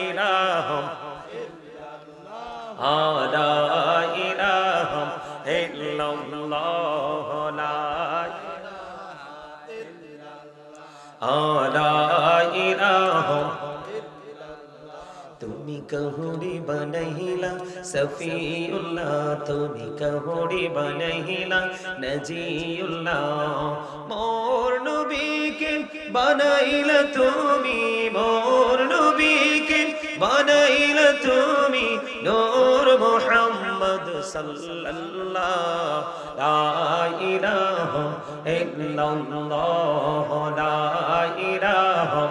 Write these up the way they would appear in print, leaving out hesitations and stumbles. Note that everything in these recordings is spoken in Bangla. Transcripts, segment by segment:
ইলাহা লা ইলাহা ইল্লাল্লাহ লা ইলাহা তুমি কহুরি বনহিলা সফিউল্লাহ তুমি কহুরি বনহিলা নজিউল্লাহ মোর নবীকে বানাইলা তুমি মোর নবীকে বানাইলা তুমি নূর মুহাম্মদ সাল্লাল্লাহু লা ইলাহা ইল্লাল্লাহ লা ইলাহা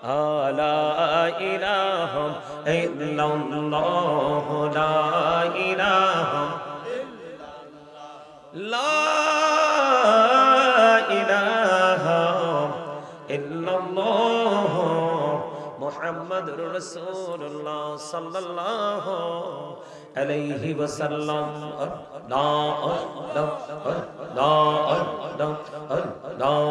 لا إله إلا الله لا إله لا إله إلا الله محمد رسول الله صلى الله عليه وسلم لا لا لا لا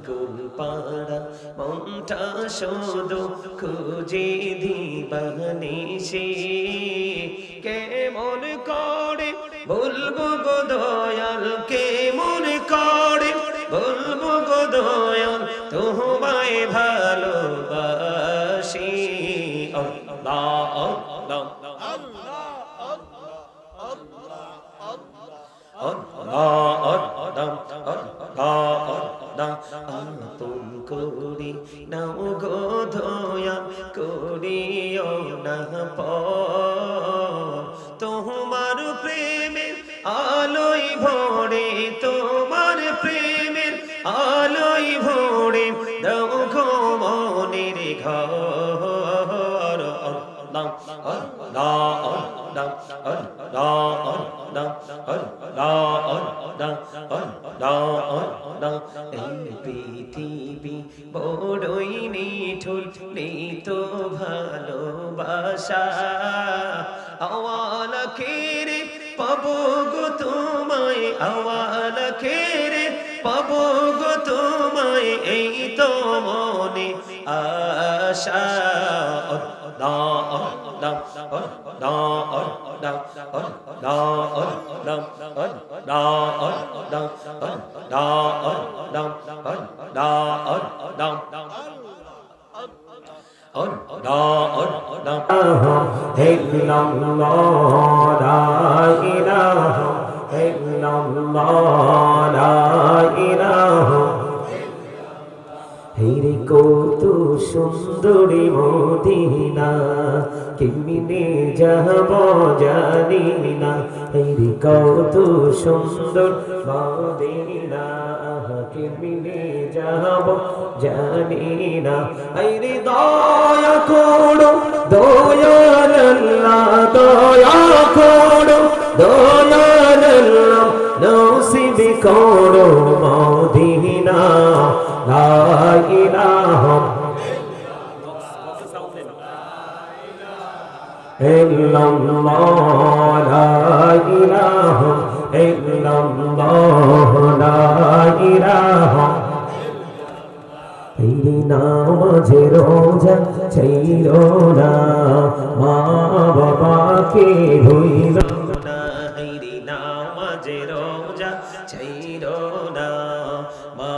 পাগল পাড়া মনটা শুধু খুঁজে দিবানিসি কেমন করে বলবো গো দয়াল কেমন করে বলবো গো দয়াল তোমায় ভালোবাসি আল্লাহ আল্লাহ আপন করি নাও গো দয়া করিও না তোমার প্রেমের আলোয় ভরে তোমার প্রেমের আলোয় ভরে দাও গো মনের ঘর আল্লাহ আল্লাহ পৃথিবী বড়ই নিঠুর নেই তো ভালোবাসা আওয়ালা খেরে পাবো গো তোমায় আওয়ালা খেরে পাবো গো তোমায় এই তো মনে আশা হেরে কত সুন্দরী মদিনা কেমনে যাব জানি না হেরে কত সুন্দর মদিনা কেমনে যাব জানি না হেরে দয়া করো দয়াল আল্লাহ দয়া করো দয়াল আল্লাহ নসিব করো মদিনা লা ইলাহা ইল্লাল্লাহ লা ইলাহা ইল্লাল্লাহ লা ইলাহা এই নামাজে রোজা ছাইরো না মা বাবাকে ভুইলো না এই নামাজে রোজা ছাইরো না মা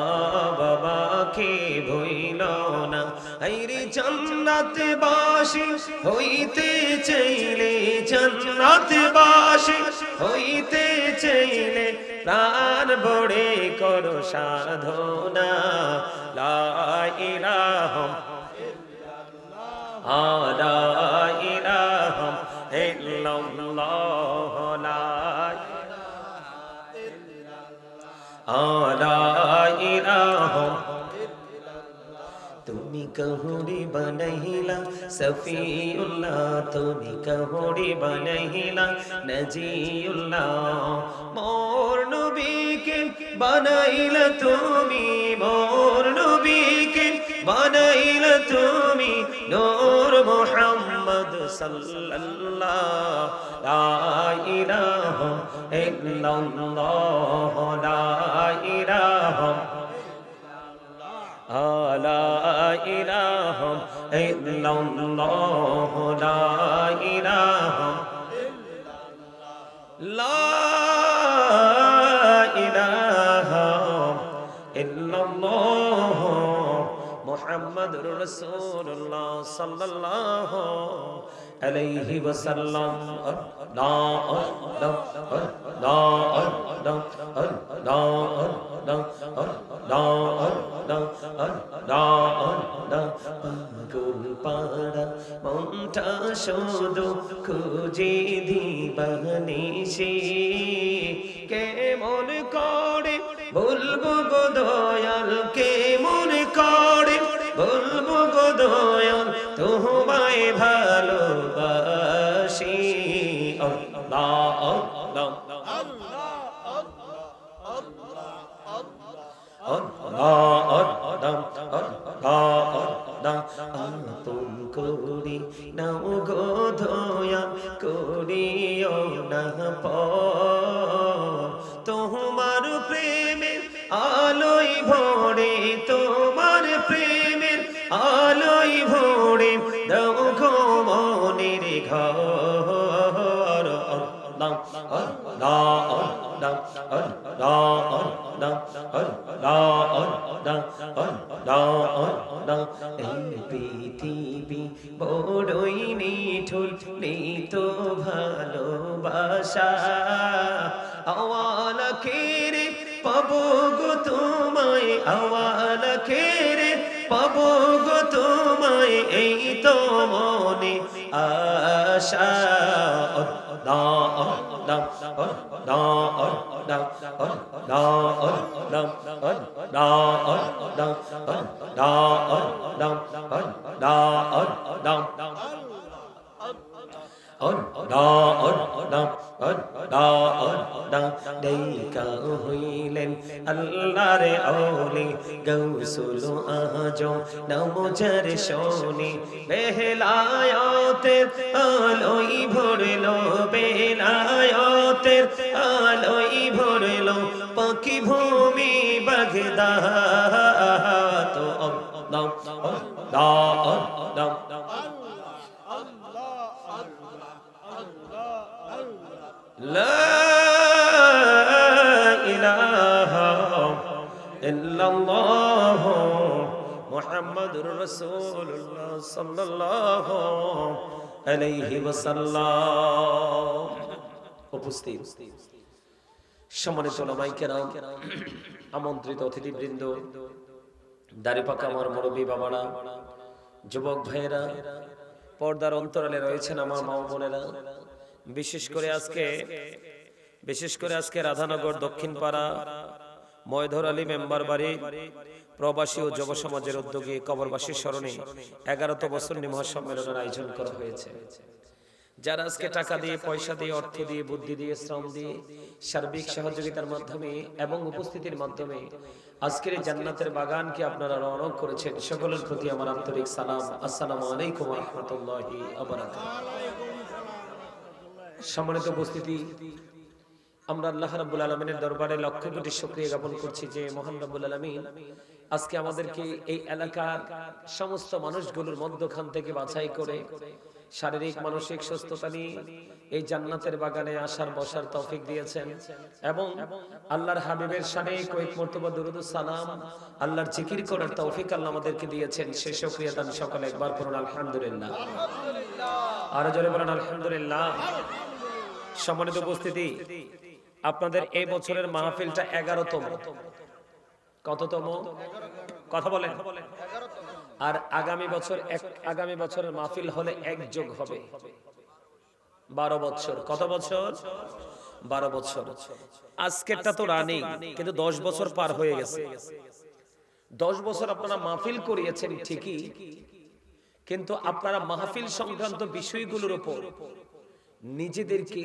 বাবাকে ভুইলো না আইরে জান্নাতে বাসী হইতে চাইলে জান্নাতে বাসী হইতে চাইলে প্রাণ ভরে করো সাধনা লা ইলাহা লা ইলাহা ইল্লাল্লাহ লা ইলাহা তুমি কহুরি বনহিলা সফিউল্লাহ তুমি কহুরি বনহিলা নজিউল্লাহ মোর নবীকে বানাইলা তুমি মোর নবীকে বানাইলা তুমি নূর মুহাম্মদ সাল্লাল্লাহু লা ইলাহা ইল্লাল্লাহ লা ইলাহা ইল্লাল্লাহ লা ইলাহা লা ইলাহা ইল্লাল্লাহ মুহাম্মাদুর রাসূলুল্লাহ সাল্লাল্লাহু আলাইহি ওয়াসাল্লাম লা পাড়া মনটা শুধু খুঁজে দিবানিশি কেমন করে বলবো গো দয়াল কেমন করে বলবো গো দয়াল তোমায় ভালোবাসি আল্লাহ আল্লাহ আপন করি নাও গো দয়া করিও না তোমার প্রেমের আলোয় ভরে তোমার প্রেমের আলোয় ভরে দাও গো মনের ঘর আল্লাহ আল্লাহ আল্লাহ পৃথিবী বড়ই নিঠুর নেই তো ভালোবাসা আওয়াল খেরে পাবো গো তোমায় আওয়াল খেরে পাবো গো তোমায় এই তো মনে আশা হইলেন আল্লাহর আউলি গৌসুল আজম নমজার শোনে বেলায়াতের আলোই ভরলো বেলায়াতের আলোই ভরলো পাখি ভূমি বাগদাদ আল্লাহ আল্লাহ লা ইলাহা ইল্লাল্লাহ মুহাম্মাদুর রাসূলুল্লাহ সাল্লাল্লাহু আলাইহি ওয়াসাল্লাম। উপস্থিত সম্মানিত উলামায়ে কেরাম, আমন্ত্রিত অতিথিবৃন্দ, দাড়িপাকা আমার মুরব্বী বাবারা, যুবক ভাইয়েরা, পর্দার অন্তরালে রয়েছেন আমার মা বোনেরা, বিশেষ করে আজকে রাধানগর দক্ষিণ পাড়া ময়ধর আলী মেম্বার বাড়ি প্রবাসী ও যুব সমাজের উদ্যোগে কবরবাসীর স্মরণে 11তম বছর মহাসম্মেলনের আয়োজন করা হয়েছে। যারা আজকে টাকা দিয়ে, পয়সা দিয়ে, অর্থ দিয়ে, বুদ্ধি দিয়ে, শ্রম দিয়ে, সার্বিক সহযোগিতার মাধ্যমে এবং উপস্থিতির মাধ্যমে আজকের জান্নাতের বাগানকে আপনারা রওনা করেছেন, সকলের প্রতি আমার আন্তরিক সালাম। আসসালামু আলাইকুম ওয়া রাহমাতুল্লাহি ওয়া বারাকাতুহু। সম্মানিত উপস্থিতি, আমরা আল্লাহ রাব্বুল আলামিনের দরবারে লক্ষ কোটি শুকরিয়া জ্ঞাপন করছি যে মহান রাব্বুল আলামিন আজকে আমাদেরকে এই এলাকার সমস্ত মানুষগুলোর মধ্যখান থেকে বাছাই করে শারীরিক মানসিক সুস্থতা নিয়ে এই জান্নাতের বাগানে আসার বসার তৌফিক দিয়েছেন এবং আল্লাহর হাবিবের শানে কয়েক মর্তবা দুরূদ ও সালাম, আল্লাহর জিকির করার তৌফিক আল্লাহ আমাদেরকে দিয়েছেন। সেই শুকরিয়া দান সকলে একবার করুন আলহামদুলিল্লাহ। আর জোরে বলেন আলহামদুলিল্লাহ। সম্মানিত উপস্থিতি, আপনাদের এই বছরের মাহফিলটা 11তম। কততম? কথা বলেন। আর আগামী বছরের মাহফিল হলে এক যোগ হবে 12 বছর। কত বছর? 12 বছর। আজকেরটা তো রানিং, কিন্তু 10 বছর পার হয়ে গেছে। 10 বছর আপনারা মাহফিল করিয়েছেন ঠিকই, কিন্তু আপনারা মাহফিল সংক্রান্ত বিষয়গুলোর উপর নিজেদেরকে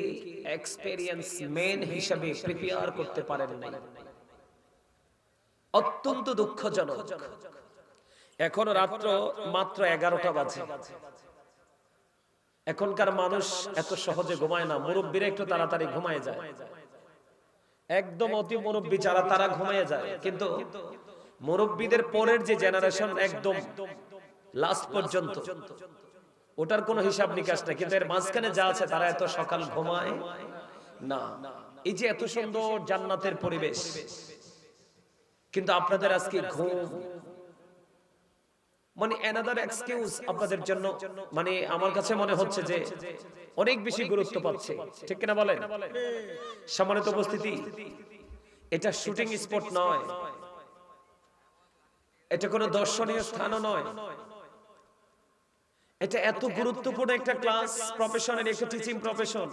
এক্সপেরিয়েন্স মেন হিসাবে প্রিপেয়ার করতে পারেন নাই। অত্যন্ত দুঃখজনক। এখন রাত্র মাত্র 11টা বাজে। এখনকার মানুষ এত সহজে ঘুমায় না, মুরব্বীরা একটু তাড়াতাড়ি ঘুমায় যায়, একদম অতি মুরব্বী যারা তারা ঘুমায় যায়। কিন্তু মুরব্বীদের পরের যে জেনারেশন একদম লাস্ট পর্যন্ত, ওটার কোনো হিসাব নিকাশ নাই। কিন্তু এর মাঝখানে যা আছে তারা এত সকাল ঘুমায় না। এই যে এত সুন্দর জান্নাতের পরিবেশ, কিন্তু আপনাদের আজকে ঘুম মানে অ্যানাদার এক্সকিউজ আপনাদের জন্য। মানে আমার কাছে মনে হচ্ছে যে অনেক বেশি গুরুত্ব পাচ্ছে, ঠিক কিনা বলেন? সম্মানিত উপস্থিতি, এটা শুটিং স্পট নয়, এটা কোনো দর্শনীয় স্থানও নয়, এটা এত গুরুত্বপূর্ণ একটা ক্লাস প্রফেশনের একটা টিচিং প্রফেশন।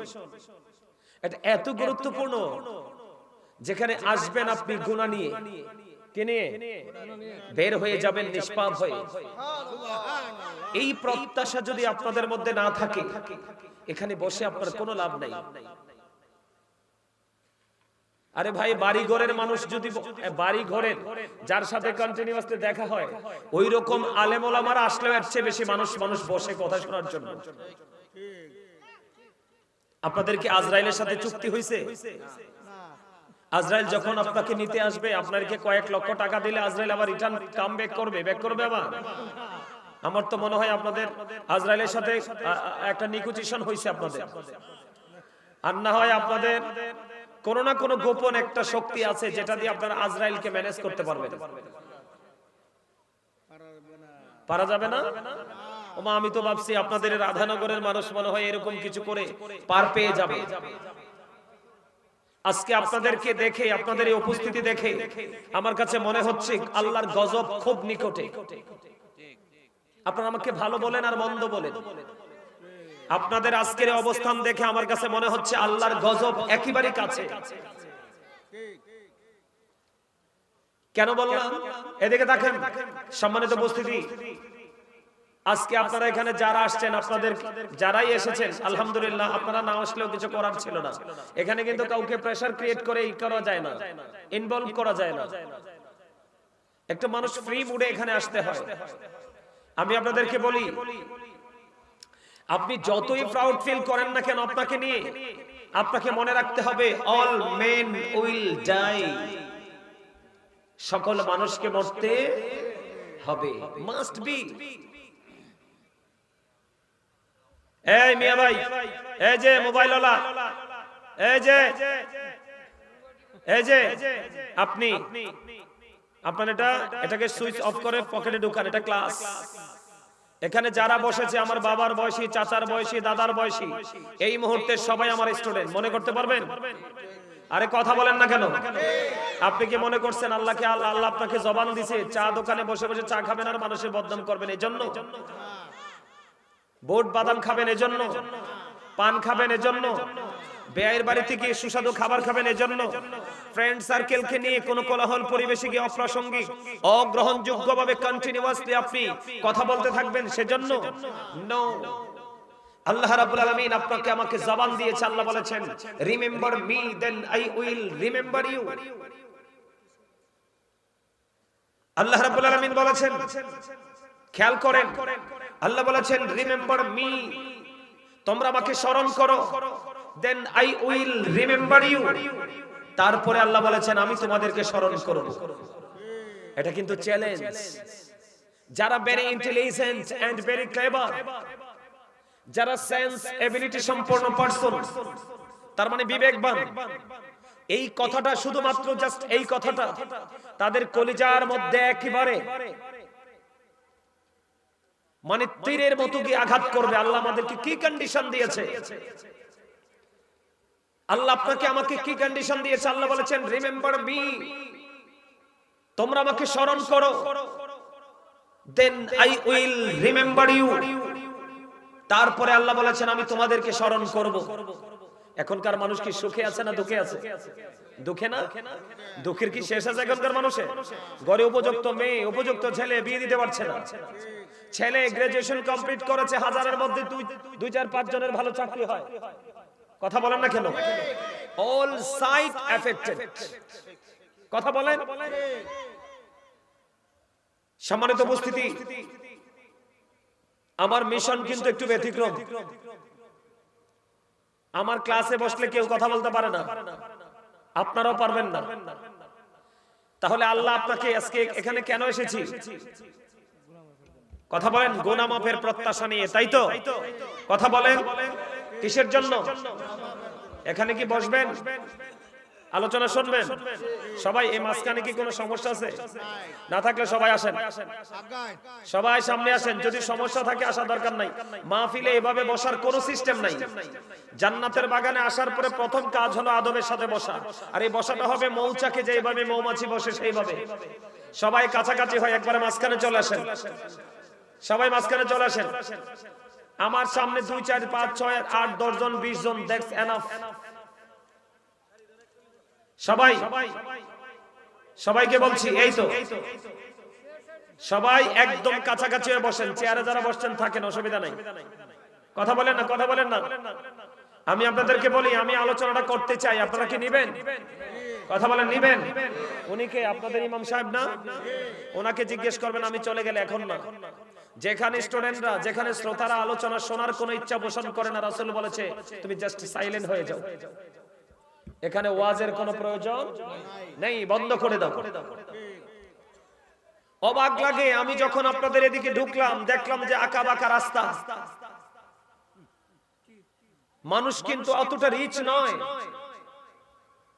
এটা এত গুরুত্বপূর্ণ যেখানে আসবেন আপনি গুনাহ নিয়ে, কে নিয়ে? বের হয়ে যাবেন নিষ্পাপ হয়ে। এই প্রত্যাশা যদি আপনাদের মধ্যে না থাকে, এখানে বসে আপনার কোনো লাভ নাই। আরে ভাই, বাড়ি ঘরের মানুষ যদি, বাড়ি ঘরের যার সাথে কন্টিনিউয়াসলি দেখা হয়, ওই রকম আলেম ওলামারা আসলেও এর চেয়ে বেশি মানুষ বসে কথা শোনার জন্য। আপনাদের কি আজরাইলের সাথে চুক্তি হয়েছে? আজরাইল যখন আপনাকে নিতে আসবে, আপনাকে কয়েক লক্ষ টাকা দিলে আজরাইল আবার রিটার্ন কাম ব্যাক করবে আবার? আমার তো মনে হয় আপনাদের আজরাইলের সাথে একটা নিগোসিয়েশন হয়েছে আপনাদের, আর না হয় আপনাদের কোনো না কোনো গোপন একটা শক্তি আছে যেটা দিয়ে আপনারা আজরাইলকে ম্যানেজ করতে পারবেন। পারা যাবে না? ওমা, আমি তো ভাবছি আপনাদের রাধানগরের মানুষ মনে হয় এরকম কিছু করে পার পেয়ে যাবে। আজকে আপনাদেরকে দেখে, আপনাদের এই উপস্থিতি দেখে আমার কাছে মনে হচ্ছে আল্লাহর গজব খুব নিকটে। আপনারা আমাকে ভালো বলেন আর মন্দ বলেন, আপনাদের আজকের অবস্থান দেখে আমার কাছে মনে হচ্ছে আল্লাহর গজব একেবারে কাছে। কেন বললাম? এদিকে দেখেন সম্মানিত উপস্থিতি, আজকে আপনারা এখানে যারা আসছেন, আপনাদের যারাই এসেছেন আলহামদুলিল্লাহ, আপনারা না আসলেও কিছু করার ছিল না। এখানে কিন্তু কাউকে প্রেসার ক্রিয়েট করে করা যায় না, ইনভলভ করা যায় না। একটা মানুষ ফ্রি মুডে এখানে আসতে হয়। আমি আপনাদেরকে বলি, আপনি যতই প্রাউড ফিল করেন না কেন আপনাকে নিয়ে, আপনাকে মনে রাখতে হবে অল মেন উইল ডাই, সকল মানুষকে মরতে হবে, মাস্ট বি। এই মিয়া ভাই, এই যে মোবাইল ওয়ালা, এই যে আপনি আপনার এটাকে সুইচ অফ করে পকেটে ঢুকান, এটা ক্লাস। এখানে যারা বসেছে আমার বাবার বয়সী, চাচার বয়সী, দাদার বয়সী, এই মুহূর্তে সবাই আমার স্টুডেন্ট, মনে করতে পারবেন? আরে কথা বলেন না কেন? আপনি কি মনে করছেন আল্লাহ আপনাকে জবান দিছে চা দোকানে বসে বসে চা খাবেন আর মানুষের বদনাম করবেন এজন্য? বোট বাদাম খাবেন এজন্য? পান খাবেন এজন্য? বেয়ের বাড়িতে গিয়ে সুস্বাদু খাবার খাবেন এজন্য? ফ্রেন্ড সার্কেলকে নিয়ে কোন কোলাহল পরিবেশে গিয়ে অপ্রাসঙ্গিক অগ্রহণযোগ্য ভাবে কন্টিনিউয়াসলি আপনি কথা বলতে থাকবেন সেজন্য? নো। আল্লাহ রাব্বুল আলামিন আপনাকে আমাকে জবান দিয়েছে, আল্লাহ বলেছেন remember me then I will remember you. আল্লাহ রাব্বুল আলামিন বলেছেন, খেয়াল করেন, আল্লাহ বলেছেন রিমেম্বার মি, তোমরা আমাকে স্মরণ করো, then I will remember you. তারপরে আল্লাহ বলেছেন আমি তোমাদেরকে স্মরণ করব। এটা কিন্তু চ্যালেঞ্জ। যারা very intelligent and very clever, যারা সেন্স এবিলিটি সম্পন্ন পারসন, তার মানে বিবেকবান, এই কথাটা শুধুমাত্র জাস্ট এই কথাটা তাদের কলিজার মধ্যে একেবারে মানে তীরের মতো গিয়ে আঘাত করবে। আল্লাহ আমাদেরকে কি কন্ডিশন দিয়েছে, আল্লাহ আপনাকে আমাকে কি কন্ডিশন দিয়েছে? আল্লাহ বলেছেন রিমেম্বার মি, তোমরা আমাকে স্মরণ করো, then I will remember you. তারপরে আল্লাহ বলেছেন আমি তোমাদেরকে স্মরণ করব। এখনকার মানুষ কি সুখে আছে না দুঃখে আছে? দুঃখে না? দুঃখের কি শেষ আছে এখনকার মানুষের? ঘরে উপযুক্ত মেয়ে, উপযুক্ত ছেলে বিয়ে দিতে পারছে না। ছেলে গ্রাজুয়েশন কমপ্লিট করেছে, হাজারের মধ্যে 2-4-5 জনের ভালো চাকরি হয়। কথা বলেন না কেন? All side affected. কথা বলেন। সম্মানিত উপস্থিতি, আমার মিশন কিন্তু একটু ব্যতিক্রম। আমার ক্লাসে বসলে কেউ কথা বলতে পারে না, আপনারাও পারবেন না। তাহলে আল্লাহ আপনাকে আজকে এখানে কেন এসেছি? কথা বলেন গুনাহ মাফের প্রত্যাশা নিয়ে, তাই তো? কথা বলেন কিসের জন্য? এখানে কি বসবেন, আলোচনা শুনবেন সবাই? এই মাঝখানে কি কোনো সমস্যা আছে? না থাকলে সবাই আসেন, সবাই সামনে আসেন। যদি সমস্যা থাকে আসা দরকার নাই। মাহফিলে এভাবে বসার কোনো সিস্টেম নাই। জান্নাতের বাগানে আসার পরে প্রথম কাজ হলো আদবের সাথে বসা। আর এই বসাটা হবে মৌচাকে যেভাবে মৌমাছি বসে সেইভাবে। সবাই কাছাকাছি হয়, একবারে মাঝখানে চলে আসেন, সবাই মাঝখানে চলে আসেন। আমার সামনে 2 4 5 6 8 10 জন 20 জন, দ্যাটস এনাফ। সবাই, সবাইকে বলছি, এই তো সবাই একদম কাছাকাছি হয়ে বসেন। চেয়ারে যারা বসছেন থাকেন, অসুবিধা নাই। কথা বলেন না, কথা বলেন না। আমি আপনাদেরকে বলি, আমি আলোচনাটা করতে চাই, আপনারা কি নিবেন? কথা বলেন, নিবেন? উনি কে? আপনাদের ইমাম সাহেব না? ওনাকে জিজ্ঞেস করবেন আমি চলে গেলে, এখন না। যেখানে স্টুডেন্টরা, যেখানে শ্রোতারা আলোচনা শোনার কোনো ইচ্ছা পোষণ করে না, রাসূল বলেছে তুমি জাস্ট সাইলেন্ট হয়ে যাও। এখানে ওয়াজের কোনো প্রয়োজন নেই, বন্ধ করে দাও। অবাক লাগে, আমি যখন আপনাদের এদিকে ঢুকলাম দেখলাম যে আঁকা বাঁকা রাস্তা। মানুষ কিন্তু অতটা রিচ নয়।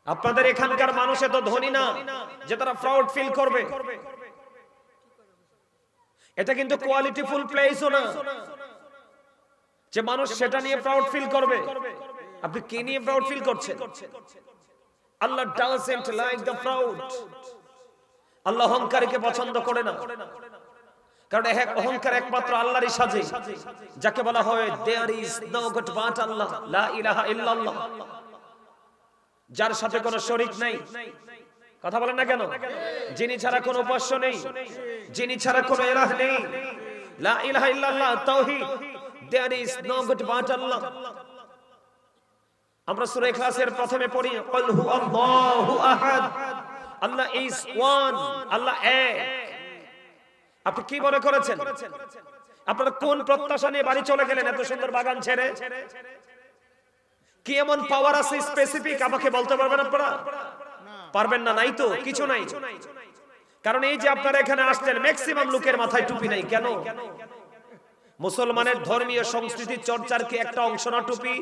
আপনাদের এখানকার মানুষ এত ধনী না যে তারা প্রাউড ফিল করবে। এটা কিন্তু কোয়ালিটিফুল প্লেসও না যে মানুষ সেটা নিয়ে প্রাউড ফিল করবে। আপনি কি নিয়ে প্রাউড ফিল করছেন? আল্লাহ doesn't like the proud. আল্লাহ অহংকারীকে পছন্দ করে না। কারণ অহংকার একমাত্র আল্লাহরই সাজে, যাকে বলা হয় there is no god but Allah, লা ইলাহা ইল্লাল্লাহ, যার সাথে কোনো শরীক নাই। কথা বলেন না কেন? যিনি ছাড়া কোনো উপাস্য নেই, যিনি ছাড়া কোনো ইলাহ নেই, লা ইলাহা ইল্লাল্লাহ, তাওহীদ, there is no god but Allah। আমরা সূরা ইখলাসের প্রথমে পড়ি কুল হুয়াল্লাহু আহাদ, আল্লাহ ইজ ওয়ান, আল্লাহ এক। আপনি কি মনে করেছেন? আপনারা কোন প্রত্যাশা নিয়ে বাড়ি চলে গেলেন এত সুন্দর বাগান ছেড়ে? কি এমন পাওয়ার আছে স্পেসিফিক আমাকে বলতে পারবেন আপনারা? পারবেন না, নাই তো, কিছু নাই। কারণ এই যে আপনারা এখানে আসছেন, ম্যাক্সিমাম লোকের মাথায় টুপি নাই। কেন? মুসলমানের ধর্মীয় সংস্কৃতি চর্চার কি একটা অংশ না টুপি?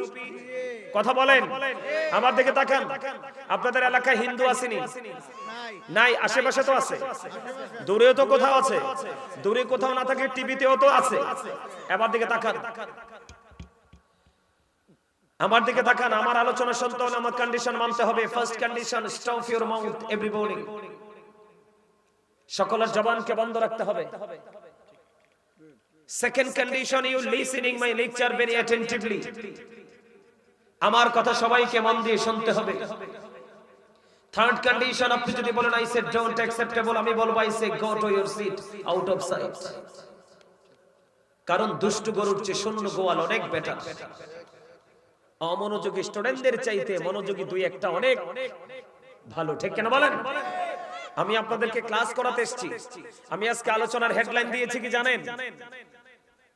কথা বলেন, আমার দিকে তাকান। আপনাদের এলাকায় হিন্দু আসেনি? নাই, আশেপাশে তো আছে, দূরেও তো কোথাও আছে। দূরে কোথাও না থাকে টিভিতেও তো আছে। এবার দিকে তাকান, আমার দিকে তাকান। আমার আলোচনা শুনতে হলে আমার কন্ডিশন মানতে হবে। First condition, stop your mouth everybody. সকলের জবানকে বন্ধ রাখতে হবে। Second condition, you listening my lecture very attentively. আমার কথা সবাইকে মন দিয়ে শুনতে হবে। থার্ড কন্ডিশন, আপনি যদি বলেন আই সে ডোন্ট অ্যাকসেপ্টেবল, আমি বলবো I say go to your seat, out of sight. কারণ দুষ্ট গরুর চেয়ে শূন্য গোয়াল অনেক বেটার। অমনোযোগী স্টুডেন্টদের চাইতে মনোযোগী দুই একটা অনেক ভালো, ঠিক কেন বলেন? আমি আপনাদেরকে ক্লাস করাতে এসেছি। আমি আজকে আলোচনার হেডলাইন দিয়েছি কি জানেন?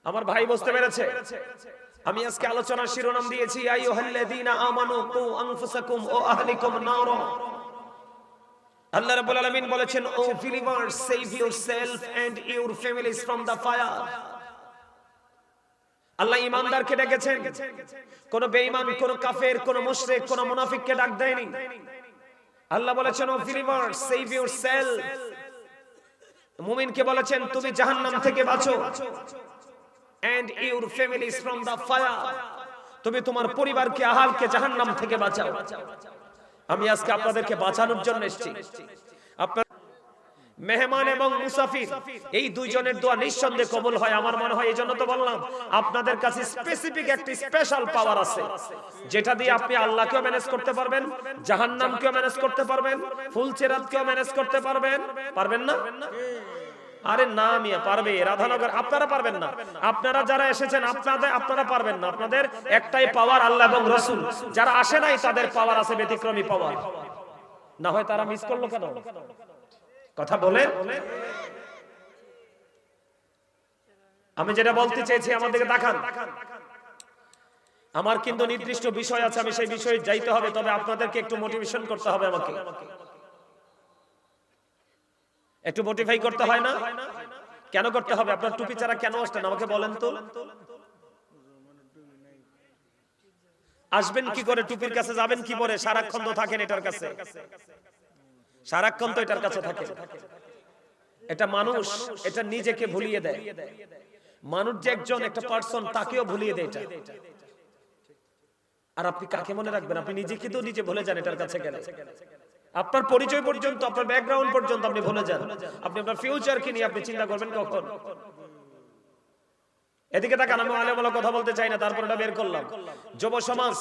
আমার ভাই বুঝতে পেরেছে? আমি আজকে আলোচনার শিরোনাম দিয়েছি আইয়ুহাল্লাযীনা আমানু কু আনফুসাকুম ওয়া আহলিকুম নারা। আল্লাহ রাব্বুল আলামিন বলেছেন, O believers, save yourself and your families from the fire. আল্লাহ ঈমানদারকে ডেকেছেন, কোন বেঈমান, কোন কাফের, কোন মুশরিক, কোন মুনাফিককে ডাক দেয়নি। আল্লাহ বলেছেন, ও বিলিভার্স, সেভ ইয়োরসেলফ। মুমিনকে বলেছেন তুমি জাহান্নাম থেকে বাঁচো। and your families from the fire, তুমি তোমার পরিবারকে, আহালকে জাহান্নাম থেকে বাঁচাও। আমি আজকে আপনাদেরকে বাঁচানোর জন্য এসেছি। আপনার মেহমান এবং মুসাফির, এই দুইজনের দোয়া নিঃসন্দেহে কবুল হয় আমার মনে হয়। এইজন্য তো বললাম আপনাদের কাছে স্পেসিফিক একটা স্পেশাল পাওয়ার আছে, যেটা দিয়ে আপনি আল্লাহকেও ম্যানেজ করতে পারবেন, জাহান্নামকেও ম্যানেজ করতে পারবেন, ফুলচেরাতকেও ম্যানেজ করতে পারবেন। পারবেন না? আরে না মিয়া, পারবে। রাধানগর আপনারা পারবেন না। আপনারা যারা এসেছেন আপনারা পারবেন না। আপনাদের একটাই পাওয়ার, আল্লাহ এবং রাসূল। যারা আসে নাই তাদের পাওয়ার আছে ব্যতিক্রমী পাওয়ার। না হয় তারা মিস করলো কেন? কথা বলে আমি যেটা বলতে চেয়েছি, আমাদেরকে দেখান। আমার কিন্তু নির্দিষ্ট বিষয় আছে, আমি সেই বিষয়ে যাইতে হবে। তবে আপনাদেরকে একটু মোটিভেশন করতে হবে, আমাকে একটু মোটিফাই করতে হয় না? কেন করতে হবে? আপনার টুপি ছাড়া কেন আসলেন আমাকে বলেন তো? আসবেন কি করে? টুপির কাছে যাবেন কি করে? সারাক্ষণ তো থাকেন এটার কাছে, সারাক্ষণ তো এটার কাছে থাকে। এটা মানুষ, এটা নিজেকে ভুলিয়ে দেয়। মানুষ যে একজন একটা পার্সন, তাকেও ভুলিয়ে দেয় এটা। আর আপনি কাকে মনে রাখবেন? আপনি নিজেকে তো নিজে ভুলে যান এটার কাছে গেলে। আপনার পরিচয় পর্যন্ত, আপনার ব্যাকগ্রাউন্ড পর্যন্ত আপনি ভুলে যান। আপনি আপনার ফিউচারকে নিয়ে আপনি চিন্তা করবেন কখন? এদিকে তাকান, আমি আলেমওয়ালা কথা বলতে চাই না, তারপর এটা বের করলাম। যুব সমাজ,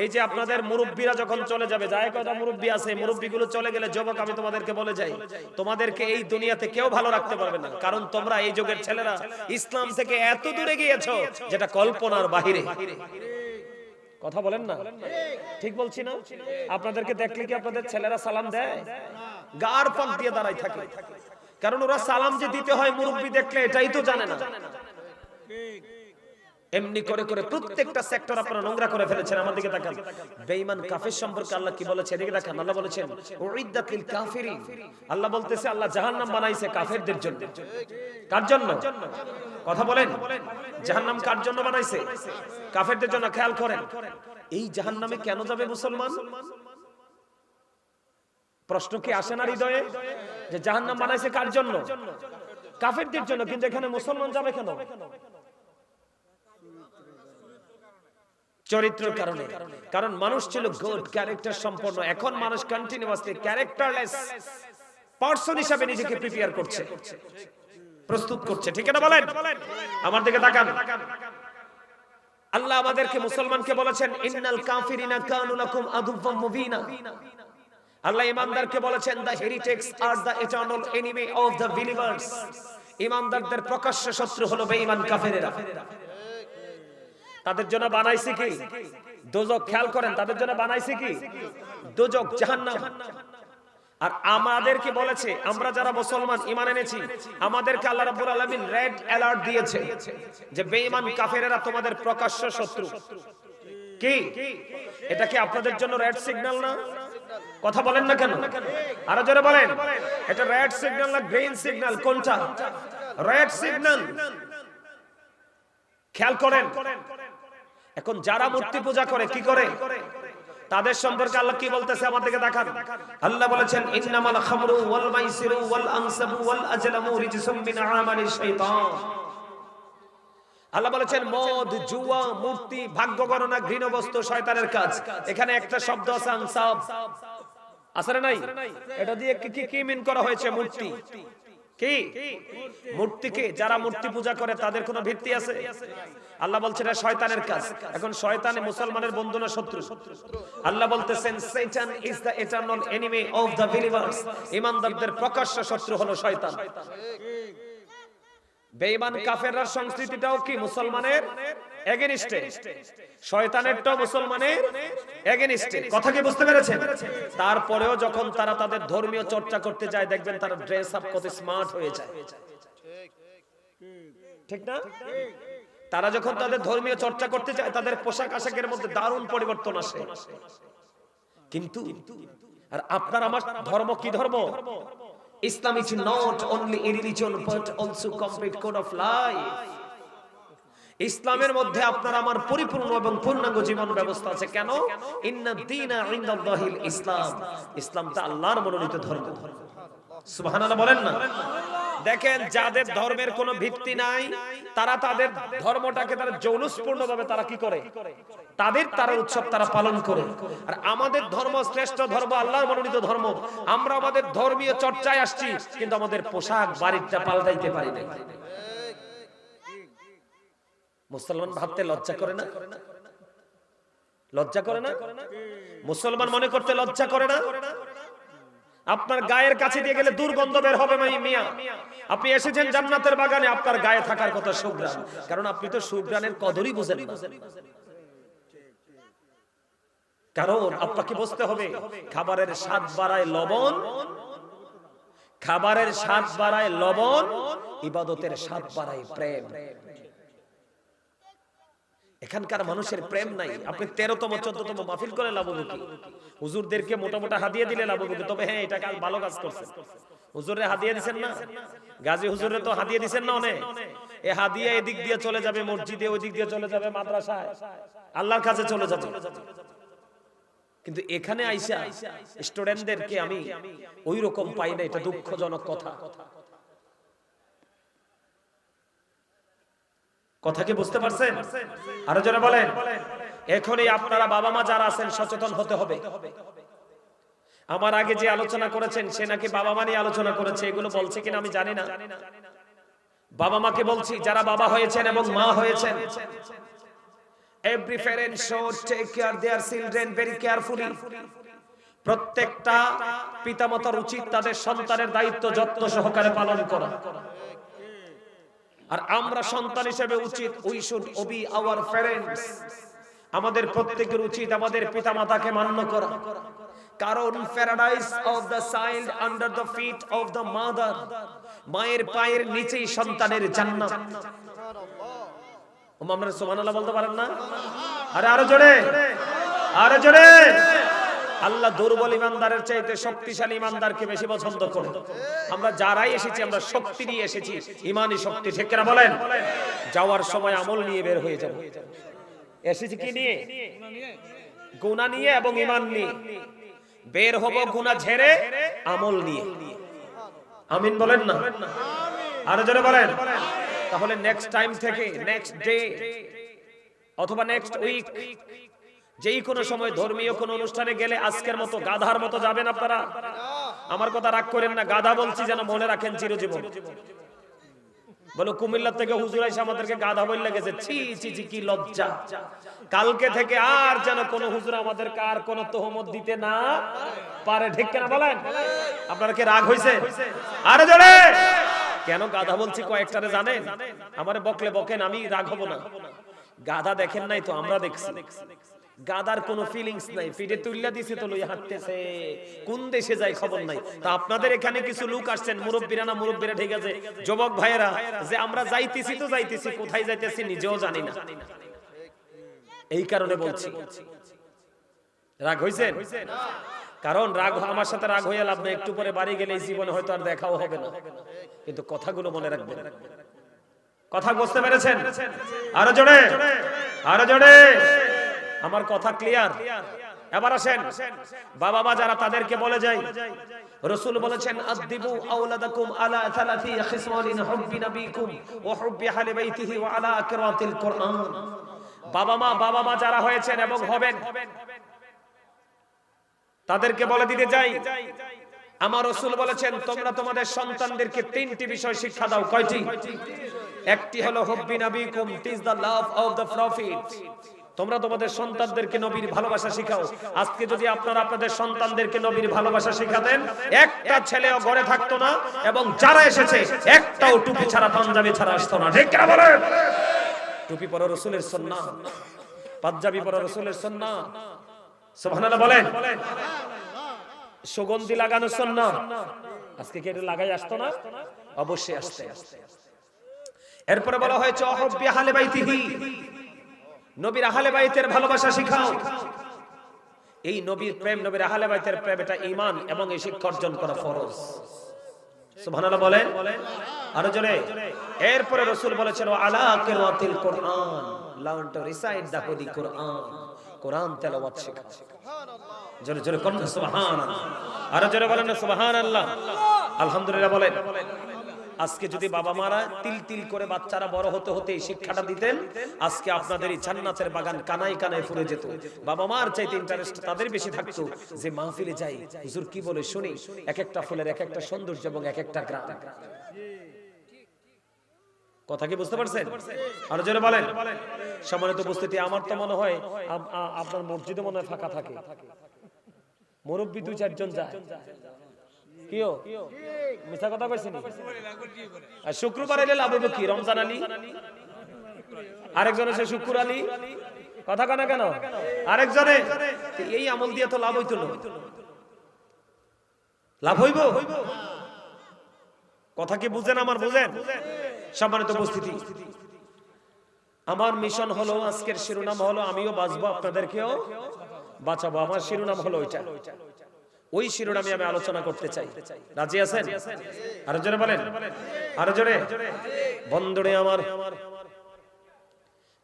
এই যে আপনাদের মুরব্বীরা যখন চলে যাবে, যায় কয়টা মুরব্বী আছে, মুরব্বীগুলো চলে গেলে যুবক, আমি তোমাদেরকে বলে যাই, তোমাদেরকে এই দুনিয়াতে কেউ ভালো রাখতে পারবে না। কারণ তোমরা এই যুগের ছেলেরা ইসলাম থেকে এত দূরে গিয়েছো যেটা কল্পনার বাহিরে। কথা বলেন না? ঠিক বলছি না? আপনাদেরকে দেখলে কি আপনাদের ছেলেরা সালাম দেয়? গার পাক দিয়ে দাঁড়ায় থাকে। কারণ ওরা সালাম যে দিতে হয় মুরব্বী দেখলে, এটাই তো জানে না। এমনি করে করে প্রত্যেকটা সেক্টর আপনারা নোংরা করে ফেলেছেন। আমার দিকে তাকান, বেঈমান কাফের সম্পর্কে আল্লাহ কি বলেছে? এদিকে তাকান, আল্লাহ বলেছেন উইদ্দাত লিল কাফিরিন। আল্লাহ বলতেছে আল্লাহ জাহান্নাম বানাইছে কাফেরদের জন্য। কার জন্য? কথা বলেন, জাহান্নাম কার জন্য বানাইছে? কাফেরদের জন্য। খেয়াল করেন, এই জাহান্নামে কেন যাবে মুসলমান? প্রশ্ন কি আসে না হৃদয়ে যে জাহান্নাম বানাইছে কার জন্য? কাফেরদের জন্য। কিন্তু এখানে মুসলমান যাবে কেন? চরিত্রের কারণে। কারণ মানুষ ছিল গুড ক্যারেক্টার সম্পন্ন। এখন মানুষ কন্টিনিউয়াসলি ক্যারেক্টারলেস পারসন হিসেবে নিজেকে প্রিপেয়ার করছে, প্রস্তুত করছে। ঠিক না বলেন? আমার দিকে তাকান, আল্লাহ আমাদেরকে মুসলমানকে বলেছেন ইন্নাল কাফিরিনা কানু লাকুম আদুওয়াম মুবিনা। আল্লাহ ঈমানদারকে বলেছেন দ্য হেরিটেক্স আর the eternal enemy of the believers. ঈমানদারদের প্রকাশ্য শত্রু হলো বেঈমান কাফেরেরা। তাদের জন্য বানাইছে কি? দোজক। খেয়াল করেন, তাদের জন্য বানাইছে কি? দোজক, জাহান্নাম। আর আমাদেরকে বলেছে, আমরা যারা মুসলমান ঈমান এনেছি, আমাদেরকে আল্লাহ রাব্বুল আলামিন রেড অ্যালার্ট দিয়েছে যে বেঈমান কাফেরেরা তোমাদের প্রকাশ্য শত্রু। কি এটা কি আপনাদের জন্য রেড সিগন্যাল না? কথা বলেন না কেন? আরো জোরে বলেন, এটা রেড সিগন্যাল না গ্রিন সিগন্যাল? কোনটা? Red signal. খেয়াল করেন, এখন যারা মূর্তি পূজা করে কি করে, তাদের সম্পর্কে আল্লাহ কি বলতেছে? আমার দিকে দেখান। আল্লাহ বলেছেন ইন্নামাল খামরু ওয়াল মাইসিরু ওয়াল আনসাবু ওয়াল আজলামু রিজসুম মিন আমালিশ শাইতান। আল্লাহ বলেছেন মদ, জুয়া, মূর্তি, ভাগ্য গণনা, ঘৃণ বস্তু শয়তানের কাজ। এখানে একটা শব্দ আছে আনসাব, আছে না নাই? এটা দিয়ে কি মিন করা হয়েছে? মূর্তি। কি মূর্তিকে যারা মূর্তি পূজা করে তাদের কোনো ভিত্তি আছে? আল্লাহ বলছেন এটা শয়তানের কাজ। এখন শয়তানে মুসলমানের বন্ধু না শত্রু? আল্লাহ বলতেছেন Satan is the eternal enemy of the believers. ঈমানদারদের প্রকাশ্য শত্রু হলো শয়তান। বেঈমান কাফেররা সংস্কৃতিটাও কি মুসলমানের এগেইনস্টে, শয়তানেরটাও মুসলমানের এগেইনস্টে। কথা কি বুঝতে পেরেছেন? তারপরেও যখন তারা তাদের ধর্মীয় চর্চা করতে যায়, দেখবেন তারা ড্রেস আপ কত স্মার্ট হয়ে যায়। ঠিক না? তারা যখন তাদের ধর্মীয় চর্চা করতে যায়, তাদের পোশাক আশাকের মধ্যে দারুণ পরিবর্তন আসে। কিন্তু আর আপনার আমার ধর্ম কি ধর্ম? Islam is not only a religion but also complete code of life. ইসলামের মধ্যে আপনার আমার পরিপূর্ণ এবং পূর্ণাঙ্গ জীবন ব্যবস্থা আছে। কেন? ইন্নাদ দীনা ইনদাল্লাহিল ইসলাম। ইসলামটা আল্লাহর মনোনীত ধর্ম। সুবহানাল্লাহ বলেন না? দেখেন, যাদের ধর্মের কোনো ভিত্তি নাই, তারা তাদের ধর্মটাকে তারা জৌলুসপূর্ণভাবে তারা কি করে? তারা উৎসব তারা পালন করে। আর আমাদের ধর্ম শ্রেষ্ঠ ধর্ম, আল্লাহর মনোনীত ধর্ম। আমরা আমাদের ধর্মীয় চর্চায় আসছি, কিন্তু আমাদের পোশাক বাড়িটা পাল্টাইতে পারি না। মুসলমান ভাবতে লজ্জা করে না? লজ্জা করে না? মুসলমান মনে করতে লজ্জা করে না? আপনার গায়ের কাছে দিয়ে গেলে দুর্গন্ধ বের হবে মিয়া। আপনি এসেছেন জান্নাতের বাগানে, আপনার গায়ে থাকার কথা সুঘ্রাণ, কারণ আপনি তো সুঘ্রাণের কদরই বুঝেন না। কারণ আপনাকে বুঝতে হবে, খাবারের স্বাদ বাড়ায় লবণ, খাবারের স্বাদ বাড়ায় লবণ, ইবাদতের স্বাদ বাড়ায় প্রেম। এখানকার মানুষের প্রেম নাই। আপনি 13তম 14তম মাহফিল করে লাভ হবে কি? হুজুরদেরকে মোটা মোটা হাদিয়া দিলে লাভ হবে, তবে হ্যাঁ এটা কাজ ভালো কাজ করছেন। হুজুরে হাদিয়া দিবেন না, গাজী হুজুরে তো হাদিয়া দিবেন না অনেক। এই হাদিয়া এদিক দিয়ে চলে যাবে মসজিদে, ওই দিক দিয়ে চলে যাবে মাদ্রাসায়, আল্লাহর কাছে চলে যাবে। কিন্তু এখানে আইসা স্টুডেন্টদেরকে আমি ওই রকম পাই না, এটা দুঃখজনক কথা। কথা কি বুঝতে পারছেন? আরো জোরে বলেন। এখনই আপনারা বাবা মা যারা আছেন সচেতন হতে হবে। আমার আগে যে আলোচনা করেছেন সে নাকি বাবা মা নিয়ে আলোচনা করেছে, এগুলো বলছে কিনা আমি জানি না। বাবা মাকে বলছি যারা বাবা হয়েছেন এবং মা হয়েছেন, every parent should take care their children very carefully. প্রত্যেকটা পিতামাতার উচিত তাদের সন্তানের দায়িত্ব যত্ন সহকারে পালন করা। আর আমরা সন্তান হিসেবে উচিত we should obey our parents. আমাদের প্রত্যেকের উচিত আমাদের পিতামাতাকে মান্য করা, কারণ paradise of the child under the feet of the mother. মায়ের পায়ের নিচেই সন্তানের জান্নাত। আমরা সুবহানাল্লাহ বলতে পারেন না? আরে আরো জোরে, আরো জোরে। আল্লাহ দুর্বল ইমানদারের চাইতে শক্তিশালী ইমানদারকে বেশি পছন্দ করে। আমরা যারাই এসেছি আমরা শক্তি নিয়ে এসেছি, ইমানি শক্তি, ঠিক কিনা বলেন? যাওয়ার সময় আমল নিয়ে বের হয়ে যাব। এসেছি কি নিয়ে? গুনাহ নিয়ে এবং ঈমান নিয়ে। বের হব গুনাহ ঝেড়ে আমল নিয়ে। আমিন বলেন না? আরো জোরে বলেন। তাহলে নেক্সট টাইম থেকে, নেক্সট ডে অথবা নেক্সট উইক, যেই কোনো সময় ধর্মীয় কোনো অনুষ্ঠানে গেলে আজকের মতো গাধার মতো যাবেন আপনারা। আমার কথা রাগ করেন না, গাধা বলছি যেন মনে রাখেন চিরজীবন। বলো কুমিল্লা থেকে হুজুর এসে আমাদেরকে গাধা বলে গেছে, ছি ছি ছি কি লজ্জা। কালকে থেকে আর যেন কোন হুজুর আমাদেরকে আর কোন তহমত দিতে না পারে, ঠিক কিনা বলেন? আপনারা কি রাগ হইছে? আরে জোরে। কেন গাধা বলছি কয়েকটারে জানেন? আমারে বকলে বকেন, আমি রাগ হব না। গাধা দেখেন নাই তো, আমরা দেখছি। গাদার কোনো ফিলিংস নাই, ফিডে তুইলা দিছে তো লই হাঁটতেছে, কোন দেশে যায় খবর নাই। তা আপনাদের এখানে কিছু লোক আসছেন, মুরব্বিরা না মুরব্বিরা ঠিক আছে, যুবক ভাইয়েরা, যে আমরা যাইতেছি তো যাইতেছি, কোথায় যাইতেছি নিজেও জানি না। এই কারণে বলছি, রাগ হইছেন? কারণ রাগ, আমার সাথে রাগ হয়ে লাভ নেই। একটু পরে বাড়ি গেলে এই জীবনে হয়তো আর দেখাও হবে না, কিন্তু কথাগুলো মনে রাখবেন। কথা বুঝতে পেরেছেন? আরো জোরে, আরো জোরে। আমার কথা ক্লিয়ার? এবার আসেন, বাবা মা যারা তাদেরকে বলে যায়, রাসূল বলেছেন আদিবু আওলাদাকুম আলা সালাসি খিসওয়ালিন হুব্বি নবিকুম ওয়া হুব্বি আহলি বাইতিহি ওয়া আলা কিরাতিল কুরআন। বাবা মা যারা হয়েছেন এবং হবেন তাদেরকে বলে দিতে যাই, আমার রাসূল বলেছেন তোমরা তোমাদের সন্তানদেরকে তিনটি বিষয় শিক্ষা দাও। কয়টি? একটি হলো হুব্বি নবিকুম, teach the love of the prophet. তোমরা তোমাদের সন্তানদেরকে নবীর ভালোবাসা শিখাও। আজকে যদি আপনারা আপনাদের সন্তানদেরকে নবীর ভালোবাসা শিখাতেন, একটা ছেলেও ঘরে থাকতো না, এবং যারা এসেছে একটাও টুপি ছাড়া পাঞ্জাবি ছাড়া আসতো না, ঠিক কিনা বলেন? টুপি পরা রাসূলের সুন্নাহ, পাঞ্জাবি পরা রাসূলের সুন্নাহ। সুবহানাল্লাহ বলেন। সুগন্ধি লাগানো সুন্নাহ। আজকে কি এটা লাগাই আসতো না? অবশ্যই আসতে। এরপরে বলা হয়েছে হুব্বি আহলি বাইতিহি, নবীর আহলে বাইতের ভালোবাসা শিখাও। এই নবীর প্রেম, নবীর আহলে বাইতের প্রেম, এটা ঈমান এবং এই শিক্ষা অর্জন করা ফরজ। সুবহানাল্লাহ বলেন। আরো জোরে। এরপরে রাসূল বলেছেন আলা কিরাতিল কুরআন, learn to recite the holy Quran. কোরআন তেলাওয়াত শেখা। সুবহানাল্লাহ। জোরে জোরে কোন সুবহানাল্লাহ। আরো জোরে বলেন সুবহানাল্লাহ। আলহামদুলিল্লাহ বলেন। আজকে যদি বাবা মারা তিল তিল করে বাচ্চারা বড় হতে হতে এই শিক্ষাটা দিতেন, আজকে আপনাদের এই জান্নাতের বাগান কানায় কানায় ফুরে যেত। বাবা মার চাইতে ইন্টারেস্ট তাদের বেশি থাকতো যে মাহফিলে যাই, হুজুর কি বলে শুনি, এক একটা ফুলের এক একটা সৌন্দর্য এবং এক একটা গ্রাম। কথা কি বুঝতে পারছেন? আর জোরে বলেন। সম্মানিত উপস্থিতি, আমার তো মনে হয় আপনার মসজিদে মনে হয় ফাঁকা থাকে, মুরব্বি 2-4 জন যায়। কিও মিথ্যা কথা কইছেন? আর শুক্রবার এলে লাভ হবে কি? রমজান আলী, আরেকজন আছে শুক্র আলী, কথা কয় না কেন? আরেকজনে, এই আমল দিয়ে তো লাভ হইতো না। লাভ হইব? কথা কি বুঝেন? আমার বুঝেন? সম্মানিত উপস্থিতি, আমার মিশন হলো, আজকের শিরোনাম হলো আমিও বাঁচবো আপনাদেরকেও বাঁচাবো। আমার শিরোনাম হলো ওইটা, ওই শিরোনামে আমি আলোচনা করতে চাই। রাজি আছেন? আরো জোরে বলেন, আরো জোরে। বন্ধুরে আমার,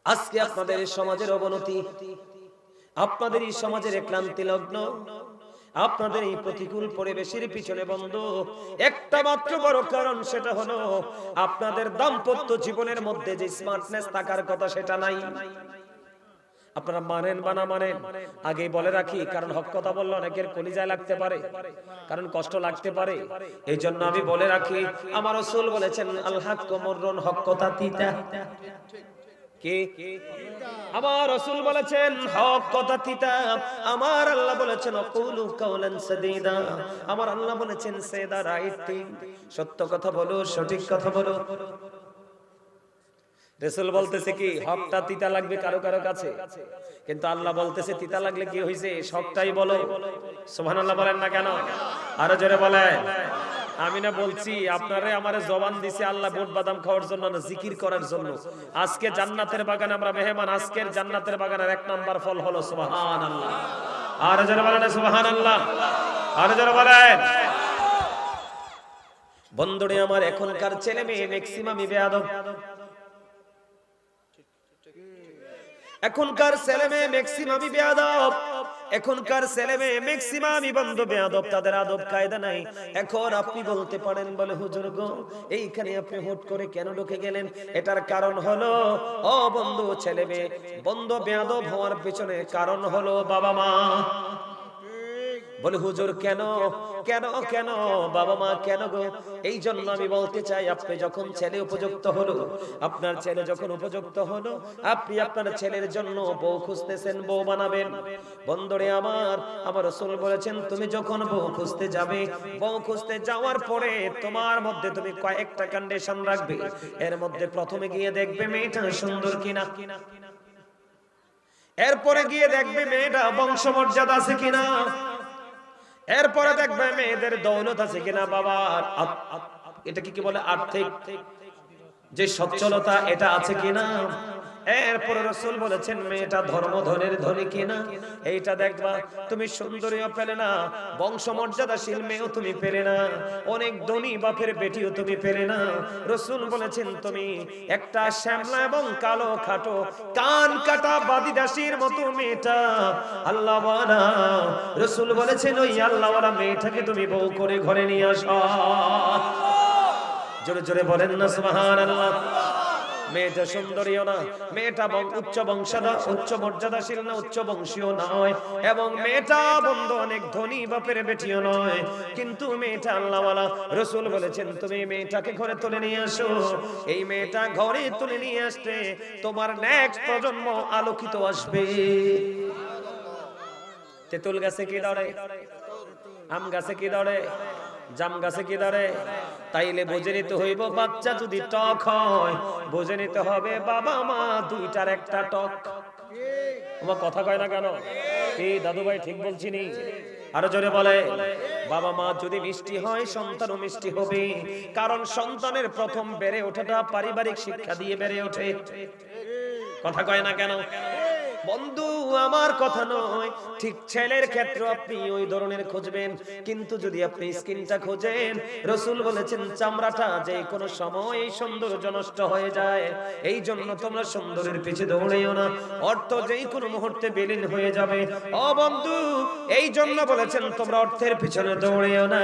আজকে আপনাদের এই সমাজের অবনতি, আপনাদের এই সমাজের ক্লান্তি লগ্ন, আপনাদের এই প্রতিকূল পরিবেশের পিছনে বন্ধু একটা মাত্র বড় কারণ, সেটা হলো আপনাদের দাম্পত্য জীবনের মধ্যে যে স্মার্টনেস থাকার কথা সেটা নাই। আপনারা মানেন বা না মানেন, আগেই বলে রাখি, কারণ হক কথা বললে অনেকের কলিজায় লাগতে পারে, কারণ কষ্ট লাগতে পারে। এই জন্য আমি বলে রাখি, আমার রাসূল বলেছেন আল হাক্কু মুররুন, হক কথা তিতা। কি? আমার রাসূল বলেছেন হক কথা তিতা। আমার আল্লাহ বলেছেন কুলু কাওলান সাদীদা। আমার আল্লাহ বলেছেন সে দা রাইট থিং, সত্য কথা বলো, সঠিক কথা বলো। রাসূল বলতেছে কি হকটা তিতা লাগবে কারো কারো কাছে, কিন্তু আল্লাহ বলতেছে তিতা লাগলে কি হইছে, সবটাই বলো। সুবহানাল্লাহ বলেন না কেন? আরো জোরে বলেন। আমি না বলছি আপনারে আমারে জবান দিছে আল্লাহ বুট বাদাম খাওয়ার জন্য না, জিকির করার জন্য। আজকে জান্নাতের বাগানে আমরা মেহমান, আজকের জান্নাতের বাগানের এক নাম্বার ফল হলো সুবহানাল্লাহ। আরো জোরে বলেন সুবহানাল্লাহ, আরো জোরে বলেন। বন্ধুরে আমার, এখনকার ছেলে মেয়ে ম্যাক্সিমামই বেয়াদব। এখনকার ছেলে মেয়ে ম্যাক্সিমামই বেয়াদব। এখনকার ছেলে মেয়ে ম্যাক্সিমামই বন্ধু বেয়াদব, তাদের আদব কায়দা নাই। এখন আপনি বলতে পারেন, বলে হুজুর গো এইখানে আপনি হুট করে কেন ঢুকে গেলেন? এটার কারণ হলো ও বন্ধু, ছেলে মেয়ে বন্ধু বেয়াদব হওয়ার পিছনে কারণ হলো বাবা মা। বলে হুজুর কেন কেন কেন বাবা মা কেন গো? এই জন্য আমি বলতে চাই, আপনি যখন ছেলে উপযুক্ত হলো, আপনার ছেলে যখন উপযুক্ত হলো, আপনি আপনার ছেলের জন্য বউ খুঁজতেছেন, বউ বানাবেন। বন্ধুরে আমার, আমার রাসূল বলেছেন তুমি যখন বউ খুঁজতে যাবে, বউ খুঁজতে যাওয়ার পরে তোমার মধ্যে তুমি কয়েকটা কন্ডিশন রাখবে। এর মধ্যে প্রথমে গিয়ে দেখবে মেয়েটা সুন্দর কিনা, এরপরে গিয়ে দেখবে মেয়েটা বংশমর্যাদা আছে কিনা, এরপরে দেখবে মেয়েদের দৌলত আছে কিনা, বাবা এটা কি বলে আর্থিক যে সচ্ছলতা এটা আছে কিনা। এরপরে রাসূল বলেছেন মেয়েটা ধর্মধনের ধনী কিনা, এইটা দেখবা। তুমি সুন্দরীও পেলে না, বংশমর্যাদাশীল মেয়েও তুমি পেলে না, অনেক ধনী বাপের বেটিও তুমি পেলে না। রাসূল বলেছেন তুমি একটা শ্যামলা এবং কালো খাটো কান কাটা বাদিদাসীর মতো মেয়েটা আল্লাহওয়ালা, রাসূল বলেছেন ওই আল্লাহওয়ালা মেয়েটাকে তুমি বউ করে ঘরে নিয়ে আসো। জোরে জোরে বলেন না সুবহানাল্লাহ। মেয়েটা সুন্দরীও না, মেয়েটা উচ্চ বংশধর, উচ্চ মর্যাদাশীল না, উচ্চ বংশীয় নয়, এবং মেয়েটা বন্ধু অনেক ধনী বাপের বেটিও নয়, কিন্তু মেয়েটা আল্লাহওয়ালা। রাসূল বলেছেন তুমি মেয়েটাকে ঘরে তুলে নিয়ে আসো। এই মেয়েটা ঘরে তুলে নিয়ে আসতে তোমার নেক্সট প্রজন্ম আলোকিত আসবে। তেঁতুল গাছে কি ধরে, আম গাছে কি ধরে, জাম গাছে কি ধরে? তাইলে বুঝে নিতে হইব বাচ্চা যদি টক হয়, বুঝে নিতে হবে বাবা মা দুইটার একটা টক। আমার কথা কয় না কেন? এই দাদু ভাই ঠিক বলছি নি? আরো জোরে বলে। বাবা মা যদি মিষ্টি হয়, সন্তানও মিষ্টি হবে, কারণ সন্তানের প্রথম বেড়ে ওঠাটা পারিবারিক শিক্ষা দিয়ে বেড়ে ওঠে। কথা কয় না কেন? বন্ধু আমার কথা নয়, ঠিক ছেলের ক্ষেত্রে আপনি ওই ধরনের খুঁজবেন, কিন্তু যদি আপনি স্কিনটা খোঁজেন, রাসূল বলেছেন চামড়াটা যে কোনো সময় এই সৌন্দর্য নষ্ট হয়ে যায়। এই জন্য তোমরা সুন্দরের পিছে দৌড়েও না, অর্থ যেই কোনো মুহূর্তে বিলীন হয়ে যাবে। ও বন্ধু, এই জন্য বলেছেন তোমরা অর্থের পিছনে দৌড়েও না।